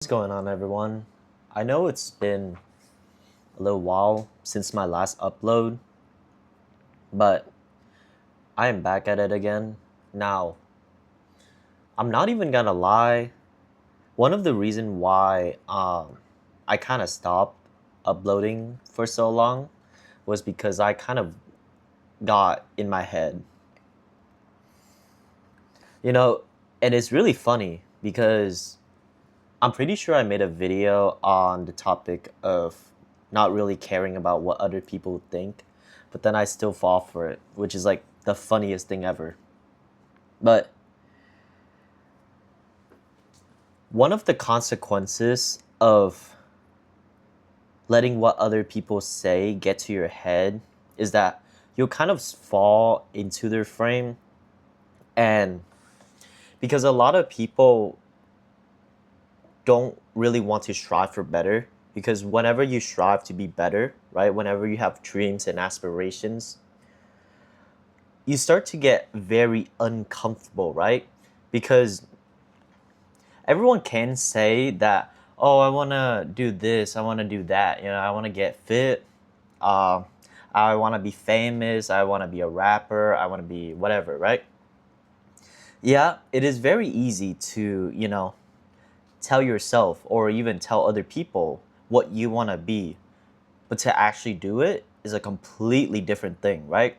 What's going on, everyone? I know it's been a little while since my last upload, but I am back at it again. Now, I'm not even gonna lie. One of the reason why I kind of stopped uploading for so long was because I kind of got in my head. You know, and it's really funny because I'm pretty sure I made a video on the topic of not really caring about what other people think, but then I still fall for it, which is like the funniest thing ever. But one of the consequences of letting what other people say get to your head is that you'll kind of fall into their frame. And because a lot of people don't really want to strive for better, because whenever you strive to be better, right, whenever you have dreams and aspirations, you start to get very uncomfortable, right? Because everyone can say that, oh, I want to do this, I want to do that, I want to get fit, uh, I want to be famous, I want to be a rapper, I want to be whatever, right? Yeah, it is very easy to, tell yourself or even tell other people what you want to be, but to actually do it is a completely different thing, right?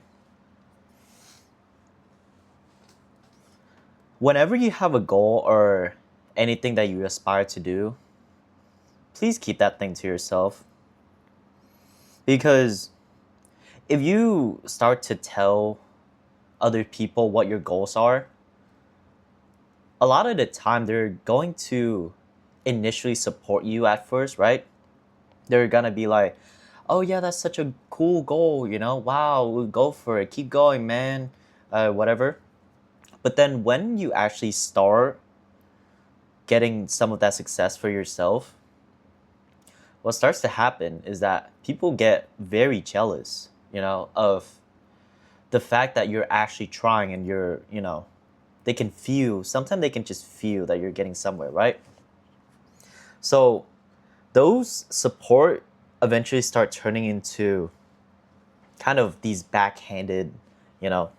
Whenever you have a goal or anything that you aspire to do, please keep that thing to yourself. Because if you start to tell other people what your goals are, a lot of the time they're going to initially support you at first, right? They're gonna be like, oh yeah, that's such a cool goal, wow, we'll go for it, keep going, man, whatever. But then when you actually start getting some of that success for yourself, what starts to happen is that people get very jealous, of the fact that you're actually trying and they can feel, sometimes they can just feel that you're getting somewhere, right? So those support eventually start turning into kind of these backhanded, you know,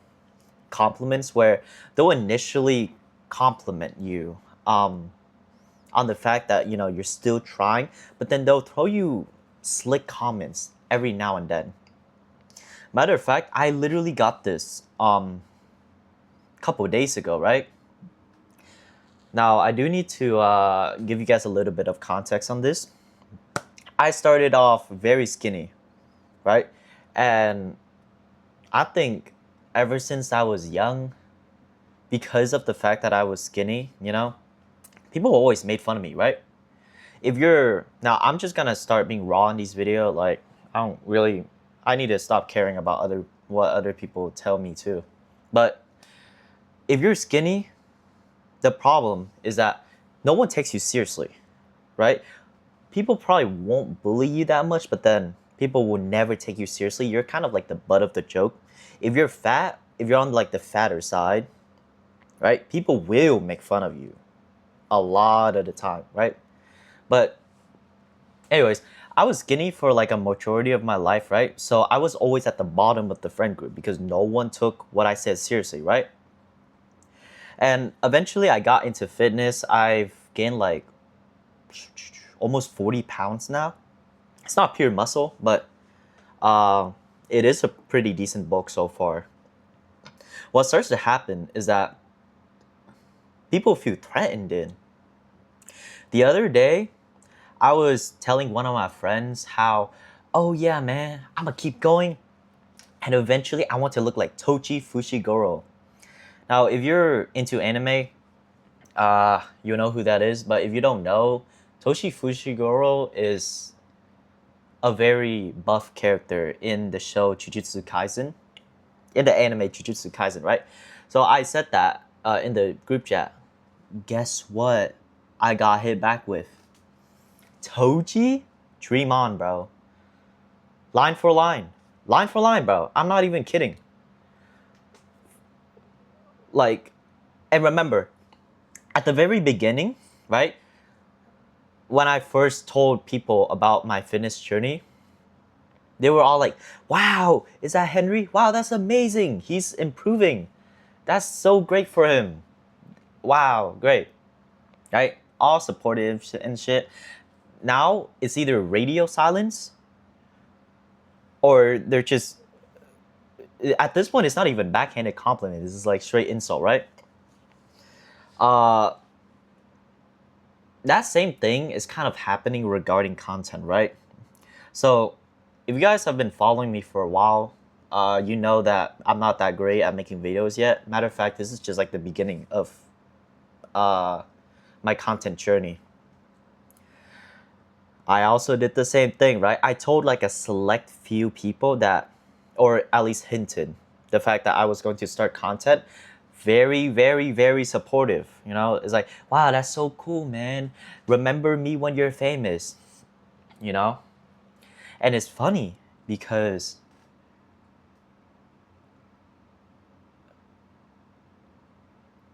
compliments where they'll initially compliment you on the fact that you're still trying, but then they'll throw you slick comments every now and then. Matter of fact, I literally got this a couple of days ago, right? Now I do need to give you guys a little bit of context on this. I started off very skinny, right? And I think ever since I was young, because of the fact that I was skinny, people always made fun of me, right? If you're now, I'm just gonna start being raw in these videos. Like, I need to stop caring about what other people tell me too. But if you're skinny, the problem is that no one takes you seriously, right? People probably won't bully you that much, but then people will never take you seriously. You're kind of like the butt of the joke. If you're fat, if you're on like the fatter side, right? People will make fun of you a lot of the time, right? But anyways, I was skinny for like a majority of my life, right? So I was always at the bottom of the friend group because no one took what I said seriously, right? And eventually I got into fitness. I've gained like almost 40 pounds now. It's not pure muscle, but uh, it is a pretty decent bulk so far. What starts to happen is that people feel threatened in. The other day, I was telling one of my friends how, oh yeah, man, I'm gonna keep going. And eventually, I want to look like Tochi Fushiguro. Now, if you're into anime, you know who that is. But if you don't know, Toshi Fushiguro is a very buff character in the show Jujutsu Kaisen, in the anime Jujutsu Kaisen, right? So I said that in the group chat. Guess what? I got hit back with Toji. Dream on, bro. Line for line, bro. I'm not even kidding. Like, and remember, at the very beginning, right? when I first told people about my fitness journey, they were all like, wow, is that Henry? Wow, that's amazing. He's improving. That's so great for him. Wow, great. Right? All supportive and shit. Now it's either radio silence or they're just, at this point, it's not even backhanded compliment. This is like straight insult, right? Uh, that same thing is kind of happening regarding content, right? So if you guys have been following me for a while, you know that I'm not that great at making videos yet. Matter of fact, this is just like the beginning of my content journey. I also did the same thing, right? I told like a select few people that, or at least hinted, the fact that I was going to start content. Very, very, very supportive. You know, it's like, wow, that's so cool, man. Remember me when you're famous, you know? And it's funny because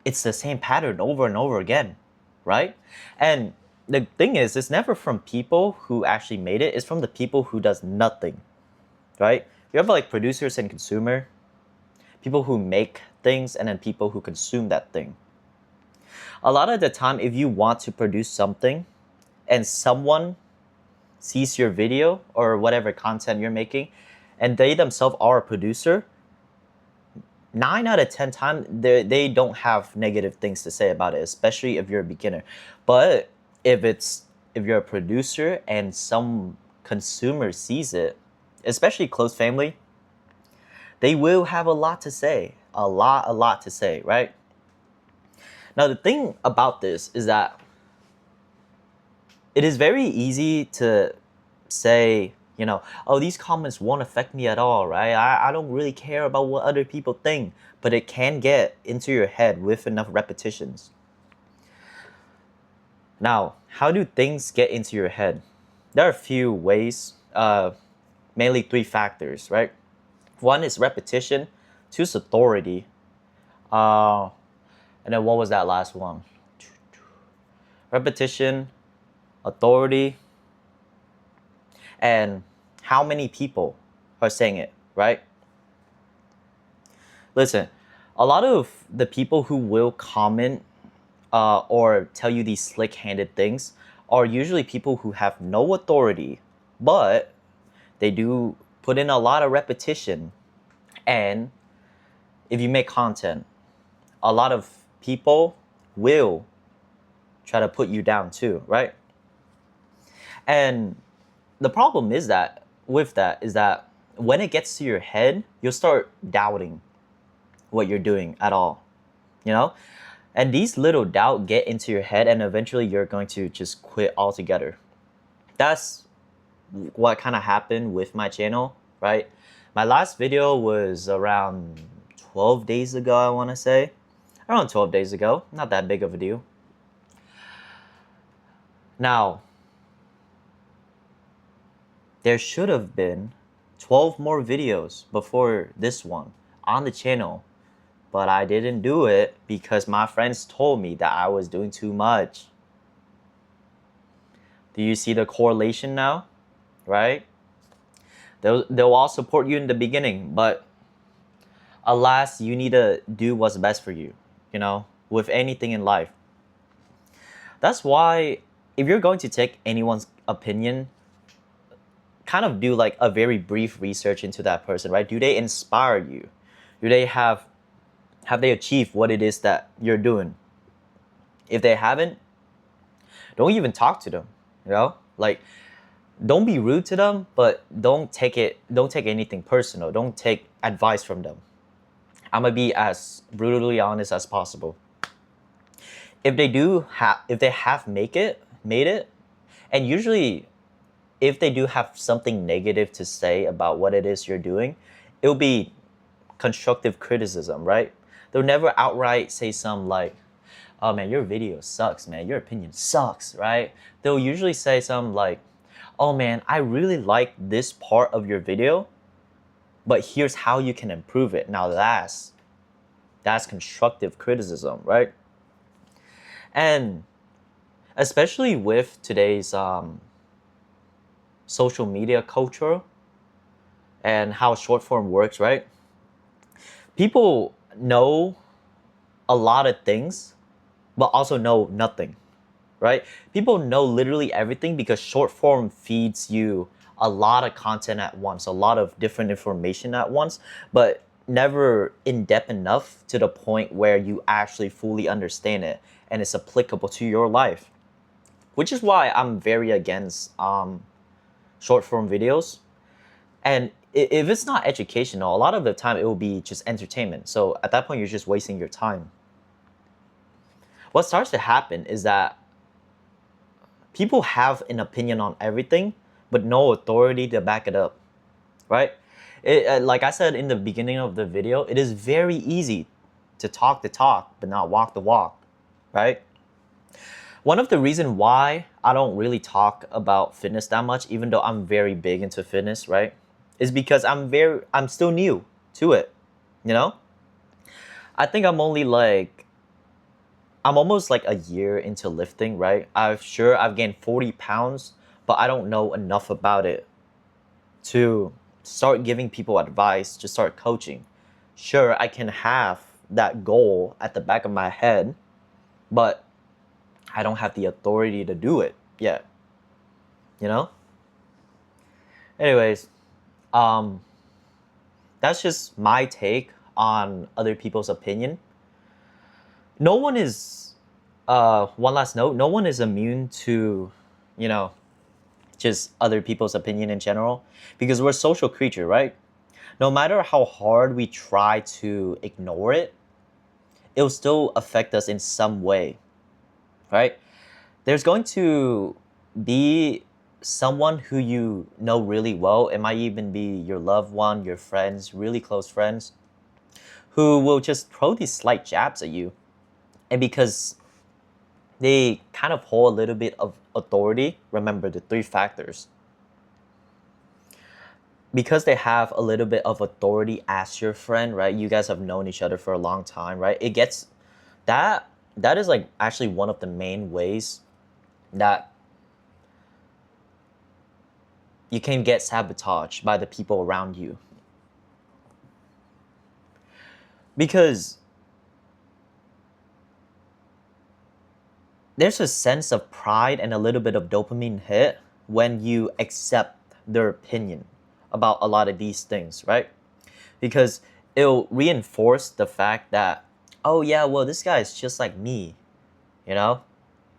it's the same pattern over and over again, right? And the thing is, it's never from people who actually made it. It's from the people who does nothing, right? You have like producers and consumer, people who make things, and then people who consume that thing. A lot of the time, if you want to produce something and someone sees your video or whatever content you're making, and they themselves are a producer, 9 out of 10 times they don't have negative things to say about it, especially if you're a beginner. But if you're a producer and some consumer sees it, especially close family, they will have a lot to say, a lot to say, right? Now the thing about this is that it is very easy to say, you know, oh, these comments won't affect me at all, right? I don't really care about what other people think, but it can get into your head with enough repetitions. Now, how do things get into your head? There are a few ways, mainly 3 factors, right? 1 is repetition, 2 is authority, and then what was that last one? Repetition, authority, and how many people are saying it, right? Listen, a lot of the people who will comment or tell you these slick-handed things are usually people who have no authority, but they do put in a lot of repetition. And if you make content, a lot of people will try to put you down too, right? And the problem is that when it gets to your head, you'll start doubting what you're doing at all, you know? And these little doubt get into your head, and eventually you're going to just quit altogether. That's what kind of happened with my channel, right? My last video was around 12 days ago, I want to say. Around 12 days ago. Not that big of a deal. Now, there should have been 12 more videos before this one on the channel, but I didn't do it because my friends told me that I was doing too much. Do you see the correlation now? Right? They'll all support you in the beginning, but alas, you need to do what's best for you, you know, with anything in life. That's why if you're going to take anyone's opinion, kind of do like a very brief research into that person, right? Do they inspire you? Do they have they achieved what it is that you're doing? If they haven't, don't even talk to them, you know? Like, don't be rude to them, but don't take anything personal. Don't take advice from them. I'm gonna be as brutally honest as possible. If they have made it, and usually if they do have something negative to say about what it is you're doing, it'll be constructive criticism, right? They'll never outright say something like, oh man, your video sucks, man. Your opinion sucks, right? They'll usually say something like, oh man, I really like this part of your video, but here's how you can improve it. Now that's constructive criticism, right? And especially with today's social media culture and how short form works, right? People know a lot of things, but also know nothing, right? People know literally everything because short form feeds you a lot of content at once, a lot of different information at once, but never in depth enough to the point where you actually fully understand it and it's applicable to your life. Which is why I'm very against short form videos. And if it's not educational, a lot of the time it will be just entertainment. So at that point, you're just wasting your time. What starts to happen is that people have an opinion on everything, but no authority to back it up, right? Like I said in the beginning of the video, it is very easy to talk the talk, but not walk the walk, right? One of the reasons why I don't really talk about fitness that much, even though I'm very big into fitness, right, is because I'm still new to it, you know? I think I'm almost like a year into lifting, right? I've gained 40 pounds, but I don't know enough about it to start giving people advice, to start coaching. Sure, I can have that goal at the back of my head, but I don't have the authority to do it yet, you know? Anyways, um, that's just my take on other people's opinion. No one is, one last note, no one is immune to, you know, just other people's opinion in general because we're social creature, right? No matter how hard we try to ignore it, it'll still affect us in some way, right? There's going to be someone who you know really well. It might even be your loved one, your friends, really close friends, who will just throw these slight jabs at you. And because they kind of hold a little bit of authority, remember the three factors. Because they have a little bit of authority as your friend, right? You guys have known each other for a long time, right? It gets that is like actually one of the main ways that you can get sabotaged by the people around you. Because there's a sense of pride and a little bit of dopamine hit when you accept their opinion about a lot of these things, right? Because it'll reinforce the fact that, oh yeah, well, this guy is just like me, you know?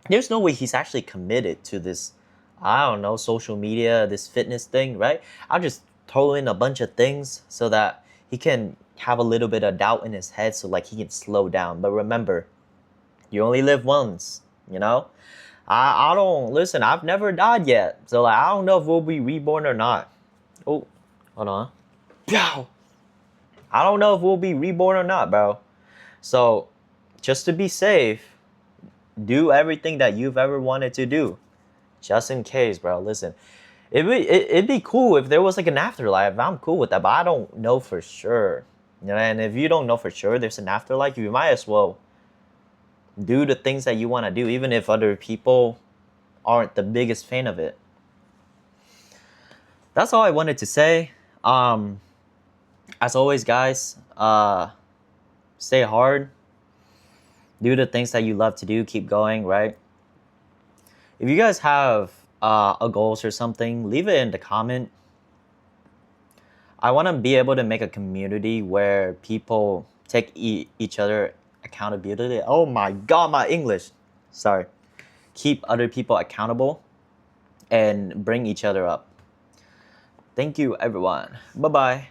There's no way he's actually committed to this, I don't know, social media, this fitness thing, right? I'll just throw in a bunch of things so that he can have a little bit of doubt in his head so like he can slow down. But remember, you only live once, you know? I don't, listen, I've never died yet. So like, I don't know if we'll be reborn or not. Oh, hold on. Pow! I don't know if we'll be reborn or not, bro. So just to be safe, do everything that you've ever wanted to do. Just in case, bro. Listen, it'd be cool if there was like an afterlife. I'm cool with that, but I don't know for sure. You know, and if you don't know for sure there's an afterlife, you might as well do the things that you want to do, even if other people aren't the biggest fan of it. That's all I wanted to say. As always, guys, stay hard. Do the things that you love to do. Keep going, right? If you guys have a goals or something, leave it in the comment. I want to be able to make a community where people take each other accountability. Oh my God, my English. Sorry. Keep other people accountable and bring each other up. Thank you, everyone. Bye-bye.